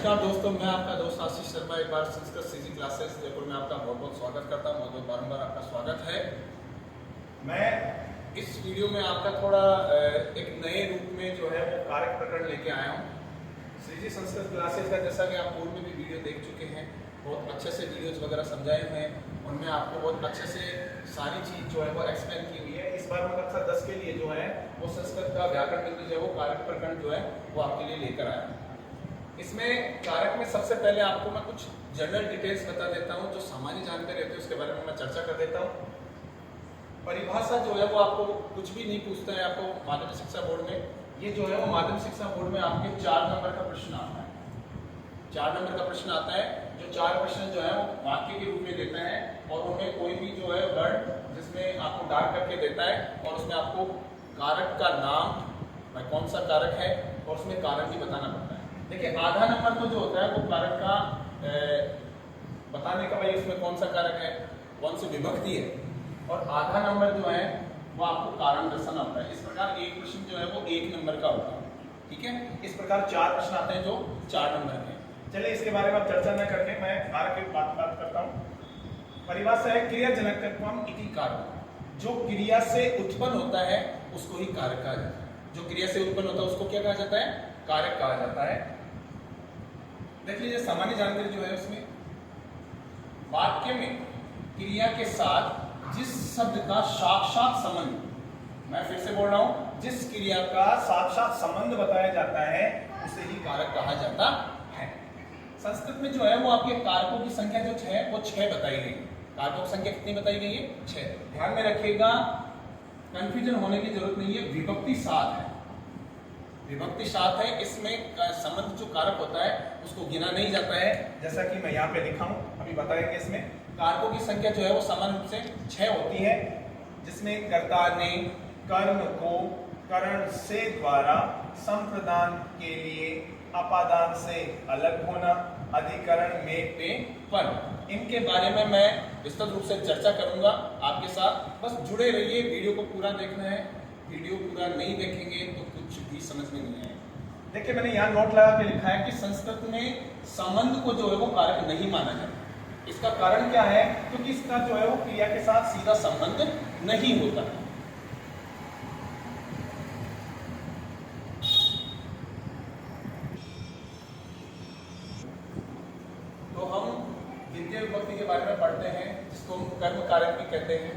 नमस्कार दोस्तों, मैं आपका दोस्त आशीष शर्मा एक बार संस्कृत सीजी क्लासेस जयपुर में आपका बहुत बहुत स्वागत करता हूँ। बहुत बारंबार आपका स्वागत है। मैं इस वीडियो में आपका थोड़ा एक नए रूप में जो है वो कारक प्रकरण लेके आया हूँ। सीजी संस्कृत क्लासेस का जैसा कि आप पूर्व में भी वीडियो देख चुके हैं, बहुत अच्छे से वीडियोज वगैरह समझाए हुए हैं, उनमें आपको बहुत अच्छे से सारी चीज़ जो है वो एक्सप्लेन की हुई है। इस बार मैं कक्षा 10 के लिए जो है वो संस्कृत का व्याकरण बिंदु जो है वो कारक प्रकरण जो है वो आपके लिए लेकर आया हूँ। इसमें कारक में सबसे पहले आपको मैं कुछ जनरल डिटेल्स बता देता हूं, जो सामान्य जानकारी रहती है उसके बारे में मैं चर्चा कर देता हूं। परिभाषा जो है वो आपको कुछ भी नहीं पूछता है। आपको माध्यमिक शिक्षा बोर्ड में ये जो है वो माध्यमिक शिक्षा बोर्ड में आपके 4 नंबर का प्रश्न आता है। 4 नंबर का प्रश्न आता है, जो 4 प्रश्न जो है वो वाक्य के रूप में देता है और उनमें कोई भी जो है वर्ड जिसमें आपको डार्क करके देता है और उसमें आपको कारक का नाम, कौन सा कारक है और उसमें कारक भी बताना पड़ता है। देखिए, आधा नंबर तो जो होता है वो कारक का बताने का, भाई इसमें कौन सा कारक है, कौन सी विभक्ति है, और आधा नंबर जो है वो आपको कारण दर्शाना होता है। इस प्रकार एक प्रश्न जो है वो 1 नंबर का होता है। ठीक है, इस प्रकार 4 प्रश्न आते हैं जो 4 नंबर के। चलिए इसके बारे में अब चर्चा न करके मैं कारक की बात करता हूँ। परिभाषा है क्रियाजनकत्वम इति कारक। जो क्रिया से उत्पन्न होता है उसको ही कारक कहा जाता है। जो क्रिया से उत्पन्न होता है उसको क्या कहा जाता है? कारक कहा जाता है। देख लीजिए, सामान्य जानकारी जो है उसमें वाक्य में क्रिया के साथ जिस शब्द का साक्षात संबंध, मैं फिर से बोल रहा हूं, जिस क्रिया का साक्षात संबंध बताया जाता है उसे ही कारक कहा जाता है। संस्कृत में जो है वो आपके कारकों की संख्या जो है वो 6 बताई गई। कारकों की संख्या कितनी बताई गई है? 6। ध्यान में रखिएगा, कंफ्यूजन होने की जरूरत नहीं है। विभक्ति 7 है। विभक्ति 7 है। इसमें संबंध जो कारक होता है उसको गिना नहीं जाता है, जैसा कि मैं यहाँ पे लिखा हूँ, अभी बताएंगे। इसमें कारकों की संख्या जो है वो समान रूप से 6 होती है, जिसमें कर्ता ने कर्म को करण से द्वारा संप्रदान के लिए अपादान से अलग होना, अधिकरण में पे पर, इनके बारे में मैं विस्तृत रूप से चर्चा करूंगा आपके साथ। बस जुड़े रहिए, वीडियो को पूरा देखना है। वीडियो पूरा नहीं देखेंगे तो कुछ भी समझ में नहीं आएगा। देखिए, मैंने यहाँ नोट लगा के लिखा है कि संस्कृत में संबंध को जो है वो कारक नहीं माना जाता। इसका कारण क्या है? क्योंकि इसका जो है वो क्रिया के साथ सीधा संबंध नहीं होता है। तो हम द्वितीय विभक्ति के बारे में पढ़ते हैं, जिसको हम कर्म कारक भी कहते हैं।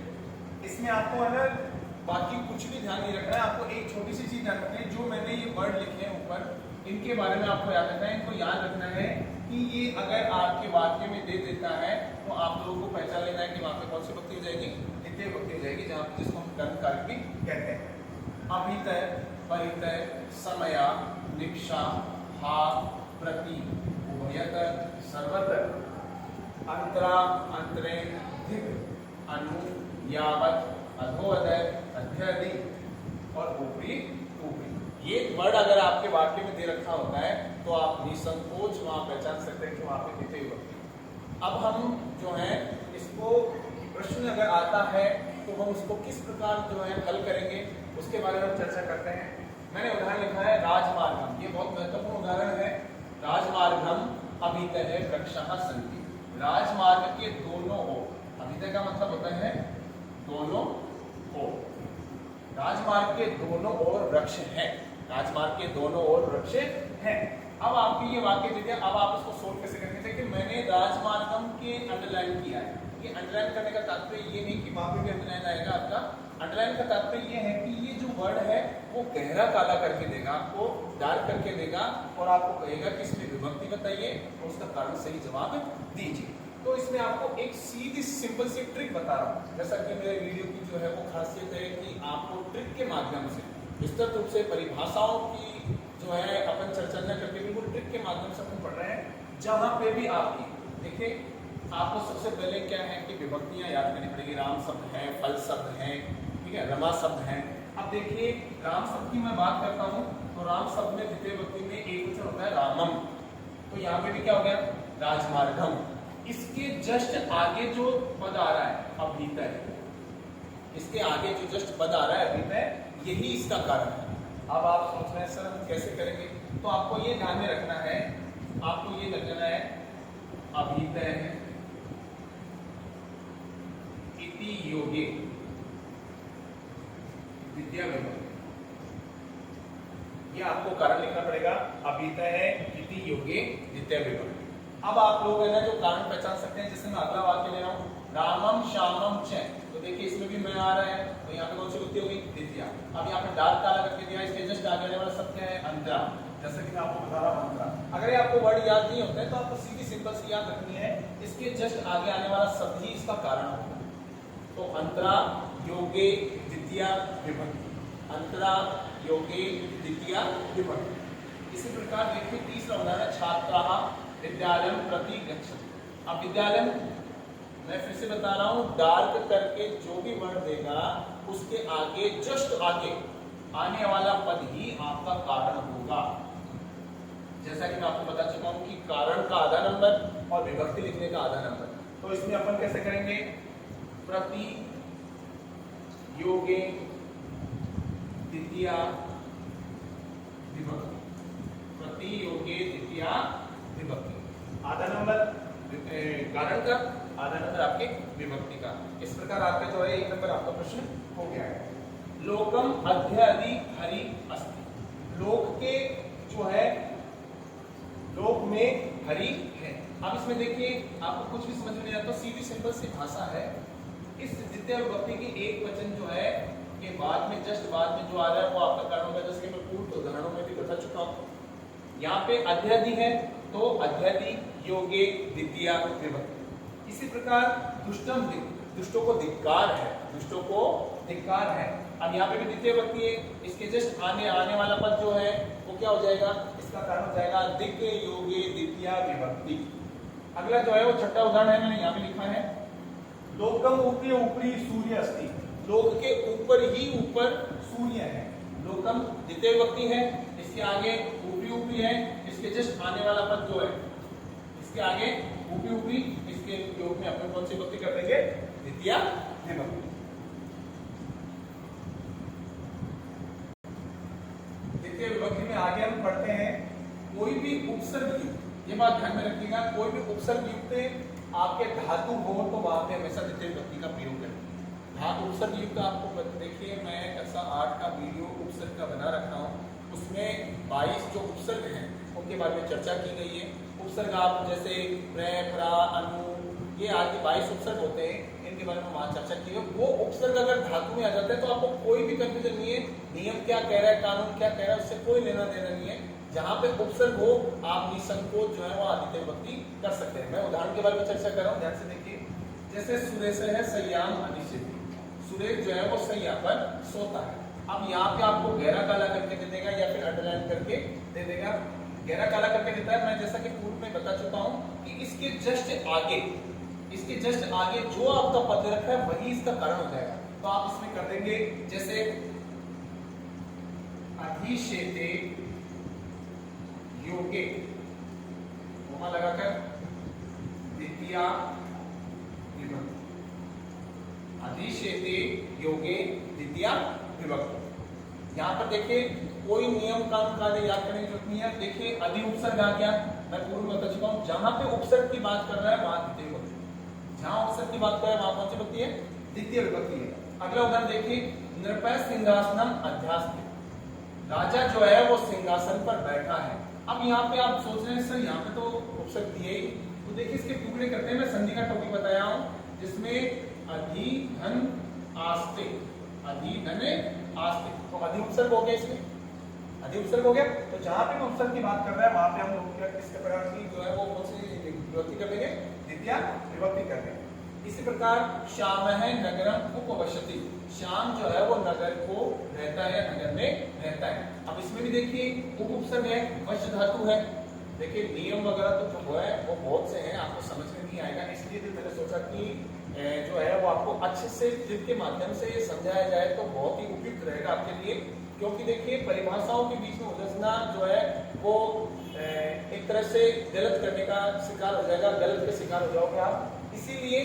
इसमें आपको अगर बाकी कुछ भी ध्यान नहीं रखना है, आपको एक छोटी सी चीज ध्यान रखनी है। जो मैंने ये वर्ड लिखे हैं ऊपर, इनके बारे में आपको याद रखना है। इनको याद रखना है कि ये अगर आपके वाक्य में दे देता है तो आप लोगों को पहचान लेना है कि वहां पे कौन सी विभक्ति हो जाएगी? द्वितीय विभक्ति हो जाएगी, जहां पे जिसको हम कर्म कारक भी कहते हैं। अभितय, परितय, समया, निक्षा, हा, प्रति, उभयतर, सर्वतर, अंतरा, अंतरे, धिक, अनु, यावत, अधोअधय, अध्यधिक और ऊपरी ऊपरी। ये वर्ड अगर आपके वाक्य में दे रखा होता है तो आप निसंकोच वहां पहचान सकते हैं कि वहां पे द्वितीय विभक्ति। अब हम जो है इसको प्रश्न अगर आता है तो हम उसको किस प्रकार जो है हल करेंगे उसके बारे में चर्चा करते हैं। मैंने उदाहरण लिखा है राजमार्गम। ये बहुत महत्वपूर्ण उदाहरण है। राजमार्गम अभितः वृक्षः सन्ति। राजमार्ग के दोनों ओर, अभितः का मतलब होता है दोनों ओर, राजमार्ग के दोनों ओर वृक्ष है। राजमार्ग के दोनों ओर वृक्ष है। अब आपके ये वाक्य दे दिया, अब आप इसको सोल्व कैसे करेंगे? देखिए, मैंने राजमार्गम के अंडरलाइन किया है। ये अंडरलाइन करने का तात्पर्य ये नहीं कि वहां पे भी अंडरलाइन आएगा आपका। अंडरलाइन का तात्पर्य ये है कि ये जो वर्ड है वो गहरा काला करके देगा, आपको डार्क करके देगा और आपको कहेगा कि इसमें विभक्ति बताइए और उसका कारण सही जवाब दीजिए। तो इसमें आपको एक सीधी सिंपल सी ट्रिक बता रहा हूँ। जैसा कि मेरे वीडियो की जो है वो खासियत है कि आपको ट्रिक के माध्यम से विस्तृत रूप से परिभाषाओं की जो है अपन चर्चा न करके बिल्कुल ट्रिक के माध्यम से अपन पढ़ रहे हैं। जहाँ पे भी आपकी देखिए, आपको सबसे पहले क्या है कि विभक्तियां याद करनी पड़ेगी। राम शब्द है, फल शब्द है, ठीक है, रमा शब्द है। अब देखिए, राम शब्द की मैं बात करता हूँ तो राम शब्द में द्वितीय विभक्ति में एक वचन होता है रामम। तो यहाँ पे भी क्या हो गया? राजमार्गम। इसके जस्ट आगे जो पद आ रहा है अभितय, इसके आगे जो जस्ट पद आ रहा है अभितय, यही इसका कारण है। अब आप सोच रहे हैं सर हम कैसे करेंगे? तो आपको ये ध्यान में रखना है, आपको ये अभितय है इति योगे द्वितीया विभक्ति। ये आपको कारण लिखना पड़ेगा, अभितय है इति योगे द्वितीया विभक्ति। अब आप लोग है ना जो कारण पहचान सकते हैं, जैसे मैं अगला वाक्य ले रहा हूँ, रामम श्यामम च, तो देखिए इसमें भी मैं आ रहा है, तो यहाँ पे कौन सी विभक्ति होगी? द्वितीया। अब यहाँ पे डार्क काला करके दिया, इसके जस्ट आगे आने वाला शब्द क्या है? अंतरा। जैसे कि मैं आपको बता रहा हूँ अंतरा। अगर ये आपको वर्ड याद नहीं होते हैं तो आपको सीधी सिंपल सी याद रखनी है, इसके जस्ट आगे आने वाला शब्द ही इसका कारण होगा। तो अंतरा योगे द्वितीया विभक्ति, अंतरा योगे द्वितीया विभक्ति। इसी प्रकार देखिए तीसरा उदाहरण, छात्राः विद्यालयं प्रति गच्छन्ति। अब विद्यालय मैं फिर से बता रहा हूं, डार्क करके जो भी वर्ड देगा उसके आगे जस्ट आगे आने वाला पद ही आपका कारण होगा। जैसा कि मैं आपको बता चुका हूं कि कारण का आधा नंबर और विभक्ति लिखने का आधा नंबर। तो इसमें अपन कैसे करेंगे? प्रति योगे द्वितीया विभक्ति, प्रति योगे द्वितीया विभक्ति। आधा नंबर कारण का, आधा नंबर आपके विभक्ति का। इस प्रकार आपका जो है एक नंबर आपका प्रश्न हो गया है। लोकम अध्यधि हरि अस्ति, लोक के जो है लोक में हरि है। अब इसमें देखिए आपको कुछ भी समझ में नहीं आता, सीधी सिंपल सी भाषा है। इस द्वितीय विभक्ति की एक वचन जो है के बाद में जस्ट बाद में जो आ रहा है वो आपका कारण होगा, जैसे कि मैं पूर्व उदाहरणों में भी बता चुका हूँ। यहाँ पे अध्यधि है तो अध्यधि योगे द्वितीया विभक्ति। इसी प्रकार दुष्टम, दुष्टों को धिक्कार है, दुष्टों को धिक्कार है। अब यहाँ पे भी द्वितीय विभक्ति है, इसके जस्ट आने वाला पद जो है वो क्या हो जाएगा? इसका कारण हो जाएगा दिक् योगे द्वितीया विभक्ति। अगला जो है वो छठा उदाहरण है, मैंने यहाँ पे लिखा है, लोकम ऊपरी ऊपरी सूर्य अस्ति, लोक के ऊपर ही ऊपर सूर्य है। लोकम द्वितीय विभक्ति है, इसके आगे ऊपरी ऊपरी है, इसके जस्ट आने वाला पद जो है इसके आगे ऊपरी ऊपरी, इसके योग में अपन कौन सी विभक्ति कर देंगे? द्वितीया विभक्ति। द्वितीय विभक्ति में आगे हम पढ़ते हैं, कोई भी उपसर्ग युक्त, ये बात ध्यान में रखिएगा, कोई भी उपसर्ग युक्त आपके धातु हो तो वहां पे हमेशा द्वितीय विभक्ति का प्रयोग करें। धातु उपसर्ग युक्त आपको देखिए, मैं कक्षा 8 का वीडियो उपसर्ग का बना रखा हूँ, उसमें 22 जो उपसर्ग हैं उनके बारे में चर्चा की गई है। उपसर्ग आप जैसे प्र, प्रा, अनु, ये आदि 22 उपसर्ग होते हैं, इनके बारे में वहां चर्चा की है। वो उपसर्ग अगर धातु में आ जाते हैं तो आपको कोई भी कंफ्यूजन नहीं है, नियम क्या कह रहा है, कानून क्या कह रहा है, उससे कोई लेना देना नहीं है। जहां पे उपसर्ग हो आप निसंकोच जो है वो द्वितीय विभक्ति कर सकते हैं। मैं उदाहरण के बारे में चर्चा कर रहा हूँ, ध्यान से देखिए। जैसे सुरेश है सयाम अनिश्चित, सुरेश जो है वो सैया पर सोता है। अब यहाँ पे आपको गहरा काला करके दे देगा या फिर अंडरलाइन करके दे देगा। गहरा काला करके देता है, मैं जैसा कि पूर्व में बता चुका हूँ कि इसके जस्ट आगे जो आपका पद रखा है वही इसका कारण हो जाएगा। तो आप इसमें कर देंगे जैसे अधिशेते योगे, वहां लगाकर द्वितीया विभक्ति, अधिशेते योगे द्वितीया विभक्ति। यहाँ पर देखिए कोई नियम कानून कायदे याद करने की जरूरत नहीं है। देखिए अधि उपसर्ग आ गया, मैं पूर्व में बता चुका हूँ, जहां पे उपसर्ग की बात कर रहा है वहां द्वितीय विभक्ति, जहां उपसर्ग की बात कर रहा है वहां कौन सी विभक्ति है? द्वितीय विभक्ति है। अगला उदाहरण देखिए, नृपय सिंहासनम अध्यास्ते, राजा जो है वो सिंहासन पर बैठा है। अब यहाँ पे आप सोच रहे हैं सर यहाँ पे तो उपसर्ग दिए ही, तो देखिए इसके टुकड़े करते हैं। मैं संधि का टॉपिक बताया हूँ जिसमें अधि धन आस्ते, अधि धन आस्ते, तो अधि उपसर्ग हो गया, इसमें अधि उपसर्ग हो गया। तो जहां पे उपसर्ग की बात कर रहा है वहां पे हम लोग किस प्रकार की जो है वो कौन सी विभक्ति कर देंगे? द्वितीया विभक्ति कर देंगे। इसी प्रकार श्याम है नगरम उपवसति, श्याम जो है वो नगर को रहता है, नगर में रहता है। अब इसमें भी देखिए उपसर्ग है, वश धातु है। देखिए नियम वगैरह तो जो है वो बहुत से हैं, आपको समझ में नहीं आएगा, इसलिए फिर मैंने सोचा कि जो है वो आपको अच्छे से जिनके माध्यम से ये समझाया जाए तो बहुत ही उपयुक्त रहेगा आपके लिए। क्योंकि देखिए परिभाषाओं के बीच में उलझना जो है वो एक तरह से गलत करने का शिकार हो जाएगा, गलत के शिकार हो जाओगे आप। इसीलिए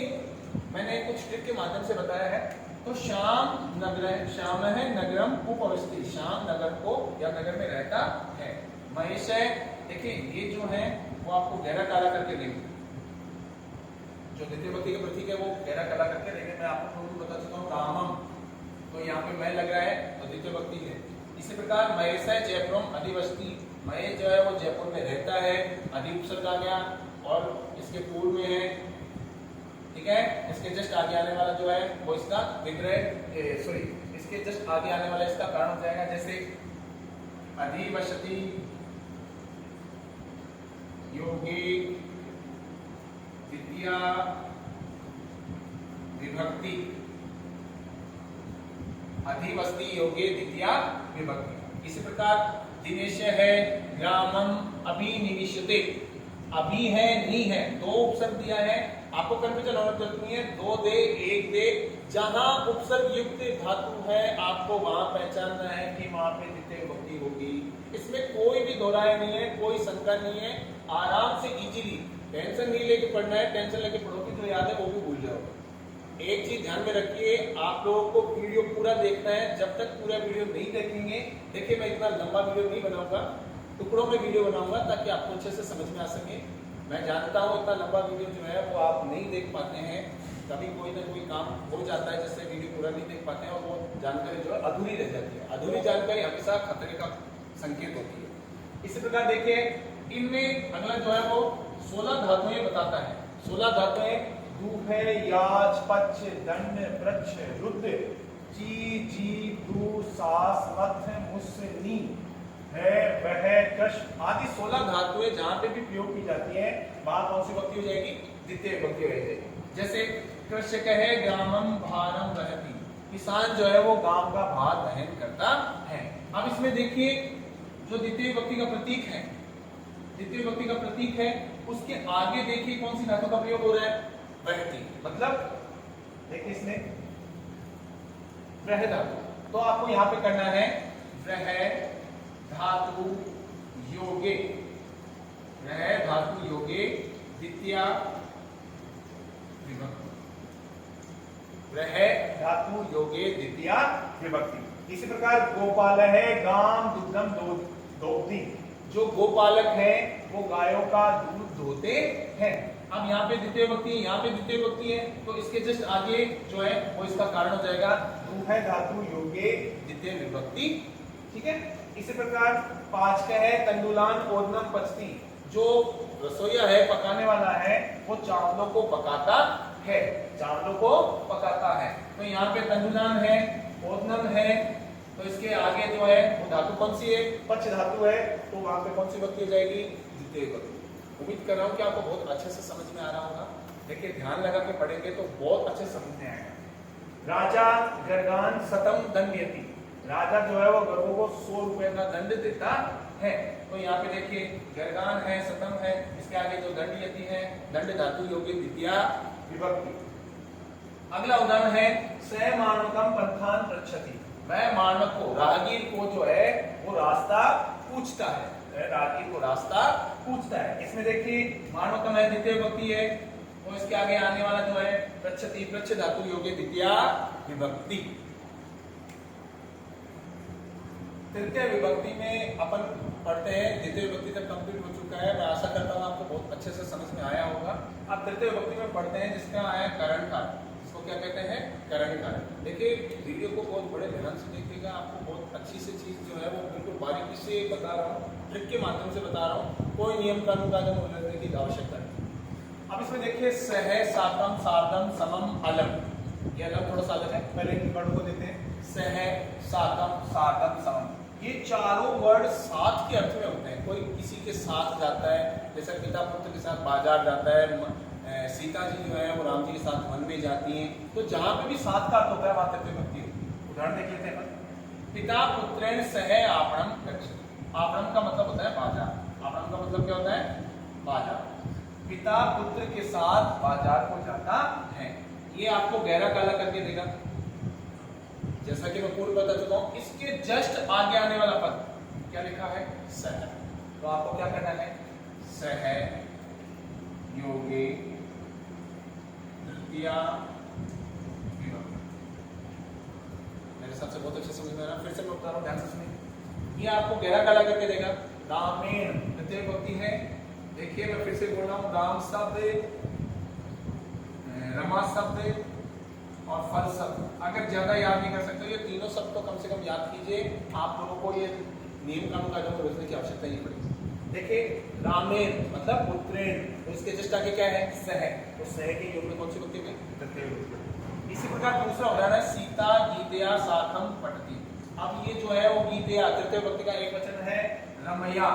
मैंने कुछ ट्रिक के माध्यम से बताया है। तो श्याम है नगरम उपवसति, श्याम नगर को या नगर में रहता है। महेश है, देखिए ये जो है वो आपको गहरा काला करके देंगे, जो द्वितीय विभक्ति का प्रतीक है वो गहरा काला करके, लेकिन मैं आपको बता चुका हूँ रामम, तो यहाँ पे मैं लग रहा है तो द्वितीय विभक्ति है। इसी प्रकार महेश है जयपुरम अधिवसति, महेश जो है वो जयपुर में रहता है, अधि उपसर्ग आ गया और इसके पूर्व में है, ठीक है। इसके जस्ट आगे आने वाला जो है वो इसका विग्रह, सॉरी इसके जस्ट आगे आने वाला इसका कारण हो जाएगा, जैसे अधिवसति योगे द्वितीया विभक्ति, अधिवसति योगे द्वितीया विभक्ति। इसी प्रकार दिनेश है ग्रामम अभिनिविशते, अभी है नी है, दो उपसर्ग दिया है, आपको कंफ्यूजन होने की जरूरत नहीं है, दो दे एक दे, जहां उपसर्ग युक्त धातु है आपको वहां पहचानना है कि वहां पे द्वितीय विभक्ति होगी। इसमें कोई भी दोहराया नहीं है, कोई शंका नहीं है, आराम से इजीली, टेंशन नहीं लेके पढ़ना है, टेंशन लेके पढ़ोगे तो याद है वो भी भूल जाओगे। एक चीज ध्यान में रखिए, आप लोगों को वीडियो पूरा देखना है, जब तक पूरा वीडियो नहीं देखेंगे, देखिए मैं इतना लंबा वीडियो नहीं बनाऊंगा, टुकड़ों में वीडियो बनाऊंगा ताकि आपको अच्छे से समझ में आ सके। मैं जानता हूँ इतना लंबा वीडियो जो है वो आप नहीं देख पाते हैं, कभी कोई ना कोई काम हो जाता है जिससे वीडियो पूरा नहीं देख पाते हैं और वो जानकारी जो है अधूरी रह जाती है। अधूरी जानकारी हमेशा खतरे का संकेत होती है। इसी प्रकार देखिए इनमें अगला जो है वो 16 धातुएं बताता है। 16 धातुएं दू है, याज, पच, दंड, प्रच्छ, रुद्र, ची, जी, दू, सास, मथ, मुस, नी, है, वह, कश आदि 16 धातुएं जहां पे भी प्रयोग की जाती है, वहां कौन सी विभक्ति हो जाएगी? द्वितीय विभक्ति हो जाएगी। जैसे कृषक है ग्रामम भारम वहति, किसान जो है वो गांव का भार वहन करता है। अब इसमें देखिए जो द्वितीय विभक्ति का प्रतीक है, द्वितीय विभक्ति का प्रतीक है, उसके आगे देखिए कौन सी धातु का प्रयोग हो रहा है? वहति, मतलब देखिए इसमें वह धातु, तो आपको यहां पे करना है वह धातु योगे, वह धातु योगे द्वितीया विभक्ति, वह धातु योगे द्वितीया विभक्ति। इसी प्रकार गोपाल है गाम दुग्धम दोग्धी, जो गोपालक है वो गायों का दूध धोते हैं। अब यहाँ पे द्वितीय विभक्ति, यहाँ पे द्वितीय विभक्ति है, तो इसके जस्ट आगे जो है वो इसका कारण हो जाएगा दूह धातु योगे द्वितीय विभक्ति, ठीक है। इसी प्रकार 5 का है तंडुलान ओदनम पचती, जो रसोईया है पकाने वाला है वो चावलों को पकाता है, चावलों को पकाता है। तो यहाँ पे तंडुलान है, ओदनम है, तो इसके आगे जो है वो धातु कौन सी है? पच धातु है, तो वहां पे कौन सी विभक्ति हो जाएगी? द्वितीय विभक्ति। उम्मीद कर रहा हूँ कि आपको बहुत अच्छे से समझ में आ रहा होगा। देखिए ध्यान लगा के पढ़ेंगे तो बहुत अच्छे समझ में आएगा। राजा गर्गान सतम दंडयति, राजा जो है वो गरुओं को 100 रुपए का दंड देता है। तो यहाँ पे देखिए गर्गान है, सतम है, इसके आगे जो दंडयति है, दंड धातु योग्य द्वितीय विभक्ति। अगला उदाहरण है स मानवकम पंथान पृच्छति, वह मानव को, राहगीर को जो है वो रास्ता पूछता है, राहगीर को रास्ता पूछता है। इसमें देखिए मानवकम है द्वितीय विभक्ति है, तो इसके आगे आने वाला जो है पृच्छति, पृच्छ धातु योग्य द्वितीय विभक्ति। तृतीय विभक्ति में अपन पढ़ते हैं, द्वितीय विभक्ति तक कंप्लीट हो चुका है, मैं आशा करता हूँ आपको बहुत अच्छे से समझ में आया होगा। अब तृतीय विभक्ति में पढ़ते हैं जिसका आया करण कारक, इसको क्या कहते हैं? करण कारक। देखिए वीडियो को बहुत बड़े ध्यान से देखिएगा, आपको बहुत अच्छी से चीज जो है वो बिल्कुल बारीकी से बता रहा हूँ, ट्रिक के माध्यम से बता रहा हूँ, कोई नियम कानून का उल्लंघन की आवश्यकता नहीं। अब इसमें देखिए सह, सातम, सार्धम, समम, अलम, ये अलग थोड़ा सा अलग है, पहले इन वर्ड को देते हैं। सह, सातम, सार्धम, समम, ये चारों वर्ड साथ के अर्थ में होते हैं। कोई किसी के साथ जाता है, जैसे पिता पुत्र के साथ बाजार जाता है, सीता जी जो है वो राम जी के साथ वन में जाती हैं, तो जहां पे भी साथ का अर्थ होता है वहां तृतीय विभक्ति होती है। उदाहरण देख लेते हैं। पिता पुत्रेण सह आपणम गच्छति, आपणम का मतलब होता है बाजार, आपणम का मतलब क्या होता है? बाजार। पिता पुत्र के साथ बाजार को जाता है, ये आपको गहरा काला करके देगा, जैसा कि मैं पूर्व बता चुका हूं। इसके जस्ट आगे आने वाला पद क्या लिखा है? सह, तो आपको क्या करना है? सह योगे द्वितीया विभक्ति। मेरे हिसाब से बहुत अच्छे समझ में आ रहा है, फिर से मैं बता रहा हूं, ध्यान से सुनिए। ये आपको गहरा काला करके देगा। रामेण द्वितीय विभक्ति है, देखिए मैं फिर से बोल रहा हूं, राम शब्द रमा शब्द और फल शब्द। अगर ज्यादा याद नहीं कर सकते ये तीनों शब्द तो कम से कम याद कीजिए। आप लोगों को ये नियम कानून कायदों को रोकने की आवश्यकता नहीं पड़ेगी। देखिए रामेण मतलब उत्तरेण, तो इसके जस्ट आगे क्या है सह, तो सह के योग में कौन सी विभक्ति में तृतीय विभक्ति। इसी प्रकार दूसरा उदाहरण है सीता गीतया साकं पठति। अब ये जो है वो गीतया तृतीय विभक्ति का एक वचन है रमया।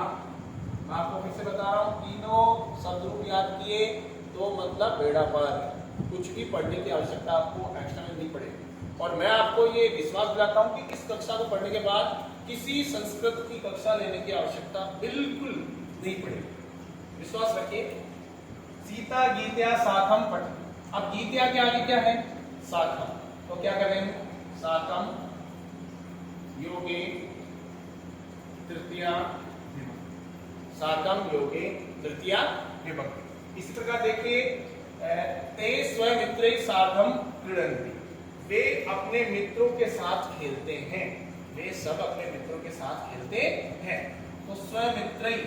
मैं आपको फिर से बता रहा हूँ तीनों शब्द रूप याद किए तो मतलब बेड़ा पार, कुछ भी पढ़ने की आवश्यकता आपको एक्स्ट्रा में नहीं पड़ेगी। और मैं आपको ये विश्वास दिलाता हूँ कि इस कक्षा को पढ़ने के बाद किसी संस्कृत की कक्षा लेने की आवश्यकता बिल्कुल नहीं पड़ेगी, विश्वास रखिए। सीता गीतया साकं पठति। अब गीतया के आगे क्या है साकं, तो क्या कर रहे हैं साकं योगे तृतीया विभक्ति, साकं योगे तृतीया विभक्ति। इसी प्रकार देखिए ते स्वमित्रैः साकं क्रीडन्ति, वे अपने मित्रों के साथ खेलते हैं, वे सब अपने मित्रों के साथ खेलते हैं। तो स्वमित्रैः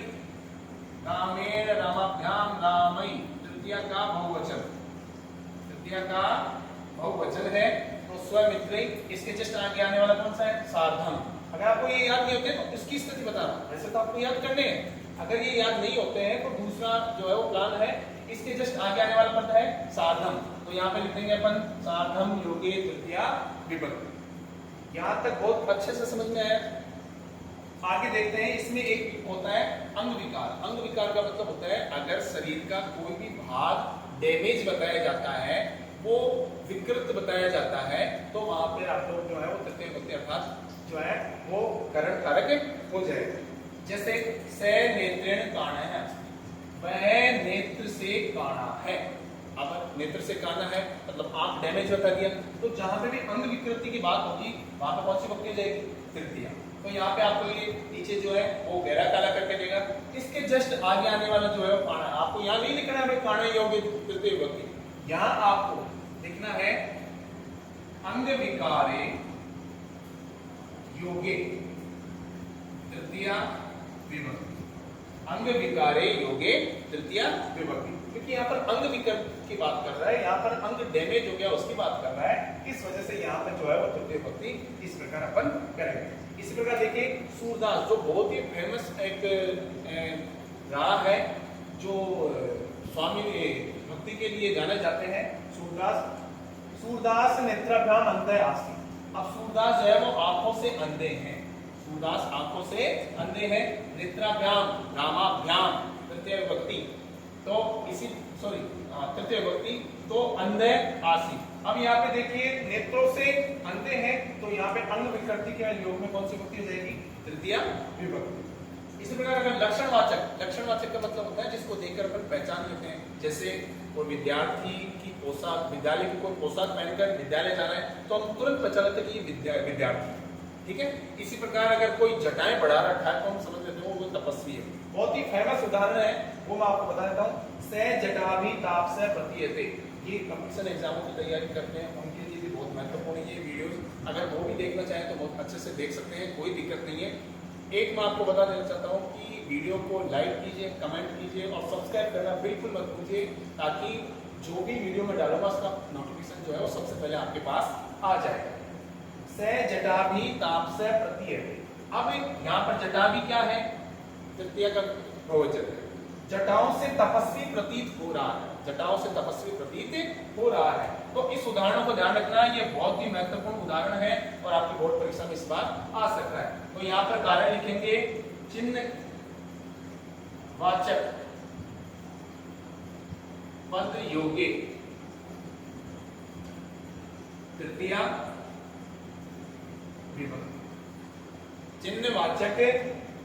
रामेण रामाभ्याम रामै, तृतीया का बहुवचन, तृतीया का बहुवचन है तो स्वमित्रैः। इसके जस्ट आगे आने वाला कौन सा है सार्धम। अगर आपको ये याद नहीं होते तो इसकी स्थिति बता रहा हूं, वैसे तो आपको याद करने हैं। अगर ये याद नहीं होते हैं तो दूसरा जो है वो प्लान है, इसके जस्ट आगे आने वाला पद है सार्धम, तो यहाँ पे लिखेंगे अपन सार्धम योगे तृतीया विभक्ति। यहाँ तक बहुत अच्छे से समझ में आया। आगे देखते हैं, इसमें एक होता है अंग विकार। अंग विकार का मतलब होता है अगर शरीर का कोई भी भाग डैमेज बताया जाता है, वो विकृत बताया जाता है, तो वहां पे आप लोग जो है वो तृतीय विभक्ति अर्थात जो है वो करण कारक हो जाएगा। जैसे स नेत्रेण काणः है, वह नेत्र से काणा है। अब नेत्र से काना है मतलब आंख डैमेज बता दिया, तो जहां पे भी अंग विकृति की बात होगी वहां पे कौन सी विभक्ति जाएगी तृतीया। तो यहाँ पे आपको ये नीचे जो है वो गहरा काला करके देगा। इसके जस्ट आगे आने वाला जो है वो काणा, आपको यहाँ नहीं लिखना है काणा योगे तृतीय विभक्ति, यहाँ आपको लिखना है अंग विकारे योगे तृतीया विभक्ति, अंग विकारे योगे तृतीया विभक्ति। क्योंकि यहाँ पर अंग विकार की बात कर रहा है, यहाँ पर अंग डैमेज हो गया उसकी बात कर रहा है, इस वजह से यहाँ पर जो है वो तृतीय विभक्ति इस प्रकार अपन करेंगे। इसी प्रकार देखिए सूरदास जो बहुत ही फेमस एक रहा है, जो स्वामी भक्ति के लिए जाने जाते हैं, सूरदास नेत्राभ्याम अंधे आसी। अब सूरदास जो है वो आंखों से अंधे हैं, सूरदास आंखों से अंधे हैं। नेत्राभ्याम रामाभ्याम तृतीय विभक्ति, तो इसी तृतीय विभक्ति तो अंधे आसी। अब यहाँ पे देखिए नेत्रों से अंधे हैं, तो यहाँ पे अंग विकृति के योग में कौन सी विभक्ति हो जाएगी तृतीय विभक्ति। इसी प्रकार अगर लक्षणवाचक का मतलब होता है जिसको देखकर अपन पहचान लेते हैं। जैसे कोई विद्यार्थी की पोशाक, विद्यालय की कोई पोशाक पहनकर विद्यालय जाना है तो हम तुरंत पहचान लेते हैं कि ये विद्यार्थी, ठीक है। इसी प्रकार अगर कोई जटाएं बढ़ा रखा है तो हम समझ लेते हैं वो तपस्वी है। बहुत ही फेमस उदाहरण है, वो मैं आपको बता देता हूँ। स जटाभि ताप से प्रतीयते, ये कंपटीशन एग्जामों की तैयारी करते हैं उनके लिए भी बहुत महत्वपूर्ण है ये वीडियोस। अगर वो भी देखना चाहें तो बहुत अच्छे से देख सकते हैं, कोई दिक्कत नहीं है। एक मैं आपको बता देना चाहता हूँ कि वीडियो को लाइक कीजिए, कमेंट कीजिए और सब्सक्राइब करना बिल्कुल मत भूलिए, ताकि जो भी वीडियो में डालूंगा उसका नोटिफिकेशन जो है वो सबसे पहले आपके पास आ जाएगा। स जटाभि ताप से प्रतीयते। अब यहाँ पर जटाभि क्या है, तृतीय का बहुवचन है। जटाओं से तपस्वी प्रतीत हो रहा है, जटाओं से तपस्वी प्रतीत हो रहा है। तो इस उदाहरणों को ध्यान रखना, ये बहुत ही महत्वपूर्ण उदाहरण है और आपकी बोर्ड परीक्षा में इस बार आ सकता है। तो यहाँ पर कारण लिखेंगे चिन्ह वाचक पद योगे तृतीया विभक्ति, चिन्हवाचक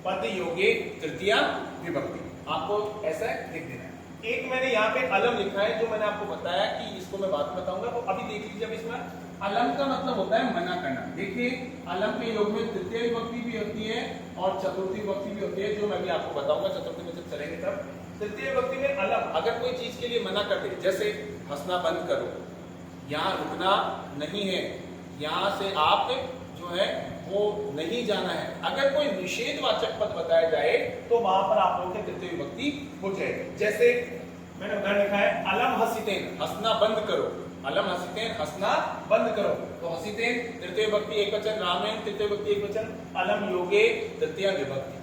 पद योगे तृतीया विभक्ति, आपको ऐसा लिख देना है। एक मैंने यहाँ पे अलम लिखा है, जो मैंने आपको बताया कि इसको मैं बाद में बताऊंगा, तो अभी देख लीजिए। अब इसमें अलम का मतलब होता है मना करना। देखिए अलम के योग में तृतीय विभक्ति भी होती है और चतुर्थी विभक्ति भी होती है, जो मैं भी आपको बताऊंगा चतुर्थी में जब चलेंगे तब। तृतीय विभक्ति में अलम, अगर कोई चीज के लिए मना कर दे, जैसे हंसना बंद करो, यहाँ रुकना नहीं है, यहाँ से आप जो है वो नहीं जाना है, अगर कोई निषेधवाचक पद बताया जाए तो वहां पर आप लोगों की तृतीय विभक्ति हो जाएगी। जैसे मैंने उदाहरण लिखा है अलम हसीतेन, हंसना बंद करो, अलम हसीतेन, हंसना बंद करो। तो हसीतेन तृतीय विभक्ति एकवचन, रामेन तृतीय विभक्ति एकवचन, अलम योगे तृतीय विभक्ति,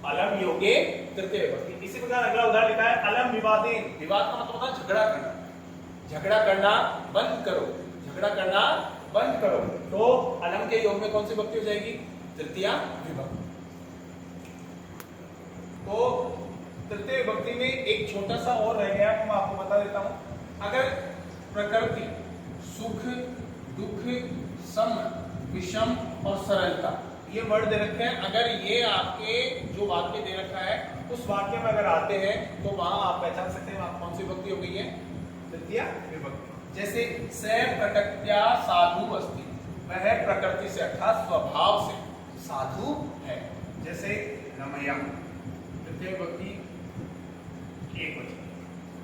अलम योगे तृतीय विभक्ति। इसी प्रकार अगला उदाहरण लिखा है अलम विवादेन, विवाद का मतलब होता है झगड़ा करना, झगड़ा करना बंद करो, झगड़ा करना बंद करो। तो अलम के योग में कौन सी विभक्ति हो जाएगी? तृतीय विभक्ति। तो तृतीय विभक्ति में एक छोटा सा और रह गया, मैं आपको बता देता हूं। अगर प्रकृति सुख, दुख, सम, विषम और सरलता ये वर्ड दे रखे हैं, अगर ये आपके जो वाक्य दे रखा है उस वाक्य में अगर आते हैं तो वहां आप पहचान सकते हैं वहां कौन सी विभक्ति हो गई है? तृतीय विभक्ति। जैसे स प्रकृत्या साधु अस्ति, वह प्रकृति से अर्थात स्वभाव से साधु है। जैसे रमया तृतीय विभक्ति एकवचन।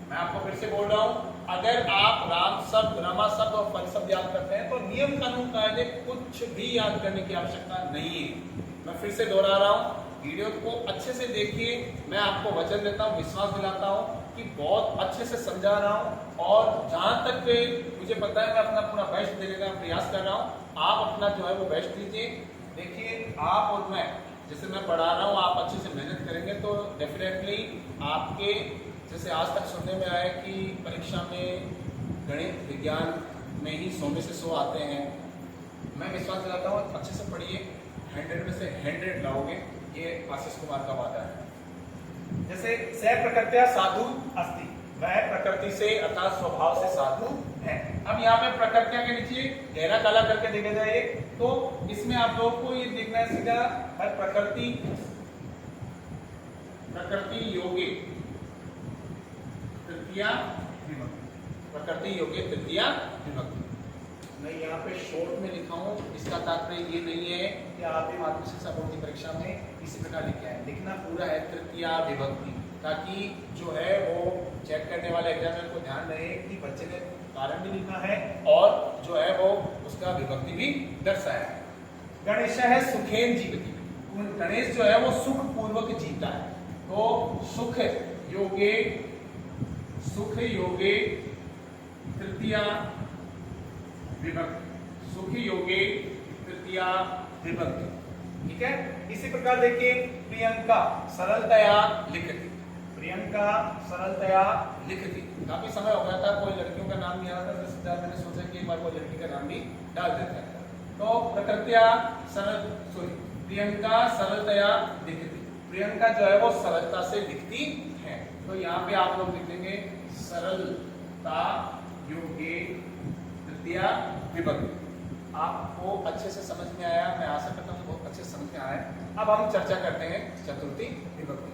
मैं आपको फिर से बोल रहा हूं, अगर आप राम शब्द, रमा शब्द और फल शब्द याद करते हैं तो नियम कानून कायदे कुछ भी याद करने की आवश्यकता नहीं है। मैं फिर से दोहरा रहा हूं, वीडियो को अच्छे से देखिए। मैं आपको वचन देता हूं, विश्वास दिलाता हूं कि बहुत अच्छे से समझा रहा हूं और जहां तक मुझे पता है मैं अपना पूरा बेस्ट देने का प्रयास कर रहा हूं। आप अपना जो है वो बेस्ट दीजिए। देखिए आप और मैं, जैसे मैं पढ़ा रहा हूँ, आप अच्छे से मेहनत करेंगे तो डेफिनेटली आपके, जैसे आज तक सुनने में आया कि परीक्षा में गणित विज्ञान में ही 100 में से 100 आते हैं। मैं विश्वास दिलाता हूँ अच्छे से पढ़िए, 100 में से 100 लाओगे, ये आशीष कुमार का वादा है। जैसे स प्रकृत्या साधु अस्ति, वह प्रकृति से अर्थात स्वभाव से साधु है। अब यहाँ पे प्रकृत्या के नीचे गहरा काला करके देखा जाए तो इसमें आप लोगों को ये देखना है सीधा है प्रकृति, प्रकृति योगे तृतीया विभक्ति, प्रकृति योगे तृतीया विभक्ति। मैं यहाँ पे शॉर्ट में लिखा हूँ, इसका तात्पर्य ये नहीं है कि आप भी माध्यमिक शिक्षा बोर्ड की परीक्षा में इसी प्रकार लिखे हैं। लिखना पूरा है तृतीया विभक्ति, ताकि जो है वो चेक करने वाले एग्जामिनर को ध्यान रहे कि बच्चे ने कारण भी लिखा है और जो है वो उसका विभक्ति भी दर्शाया है। गणेश है सुखेन जीवति, गणेश जो है वो सुख पूर्वक जीता है। तो सुख योगे, सुख योगे तृतीया विभक्ति, सुख योगे तृतीया विभक्ति। ठीक है। इसी प्रकार देखिए प्रियंका सरलतया लिखती, प्रियंका सरलतया लिखती। काफी समय हो गया था, कोई लड़कियों का नाम नहीं आ रहा था, तो सीधा मैंने सोचा कि एक बार कोई लड़की का नाम भी डाल देता है। तो प्रकृत्या सरल, सॉरी, प्रियंका सरलतया लिखती, प्रियंका जो है वो सरलता से लिखती है। तो यहाँ पे आप लोग लिखेंगे सरलता योगे तृतीया विभक्ति। आपको अच्छे से समझ में आया, मैं आशा करता हूँ बहुत अच्छे से समझ में आया। अब हम चर्चा करते हैं चतुर्थी विभक्ति।